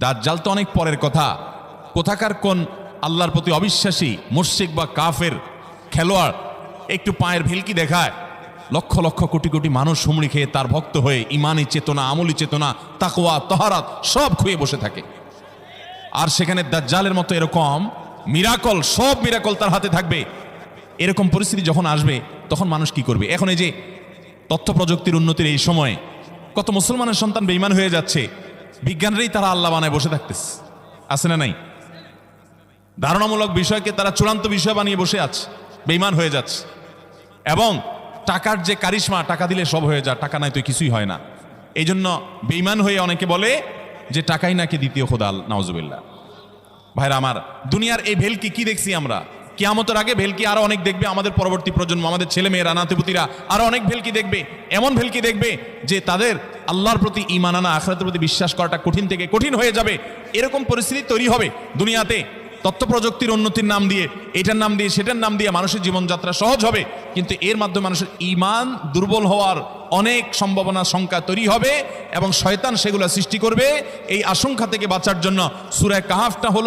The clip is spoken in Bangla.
দাজ্জাল তো অনেক পরের কথা। কোথাকার কোন আল্লাহর প্রতি অবিশ্বাসী মুশরিক বা কাফের খেলোয়াড় একটু পায়ের ভেলকি দেখায়, লক্ষ লক্ষ কোটি কোটি মানুষ হুমড়ি খেয়ে তার ভক্ত হয়ে ইমানি চেতনা, আমলি চেতনা, তাকওয়া, তহারাত সব খুঁয়ে বসে থাকে। আর সেখানে দাজ্জালের মতো এরকম মিরাকল, সব মিরাকল তার হাতে থাকবে। এরকম পরিস্থিতি যখন আসবে তখন মানুষ কি করবে? এখন এই যে তথ্য প্রযুক্তির উন্নতির এই সময়ে কত মুসলমানের সন্তান বেঈমান হয়ে যাচ্ছে, বিজ্ঞানরাই তারা আল্লাহ বানায় বসে থাকতেছে, আছে না নাই? ধারণামূলক বিষয়কে তারা চূড়ান্ত বিষয় বানিয়ে বসে আছে, বেঈমান হয়ে যাচ্ছে। এবং টাকার যে কারিশমা, টাকা দিলে সব হয়ে যায়, টাকা নাই তো কিছুই হয় না। এই জন্য বেঈমান হয়ে অনেকে বলে যে টাকাই নাকি দ্বিতীয় খোদা, নাউজুবিল্লাহ। ভাইরা আমার, দুনিয়ার এই ভেলকি কি দেখছি আমরা? কিয়ামতের আগে ভেলকি আরো অনেক দেখবে আমাদের পরবর্তী প্রজন্ম, আমাদের ছেলে মেয়েরা, নাতিপুতিরা আরো অনেক ভেলকি দেখবে। এমন ভেলকি দেখবে যে তাদের আল্লাহর প্রতি ঈমান আনা, আখিরাতের প্রতি বিশ্বাস করাটা কঠিন থেকে কঠিন হয়ে যাবে। এরকম পরিস্থিতি তৈরি হবে দুনিয়াতে। তথ্য প্রযুক্তির উন্নতির নাম দিয়ে, এটার নাম দিয়ে, সেটার নাম দিয়ে মানুষের জীবনযাত্রা সহজ হবে, কিন্তু এর মাধ্যমে মানুষের ঈমান দুর্বল হওয়ার অনেক সম্ভাবনা, শঙ্কা তৈরি হবে এবং শয়তান সেগুলো সৃষ্টি করবে। এই আশঙ্কা থেকে বাঁচার জন্য সূরা কাহাফটা হলো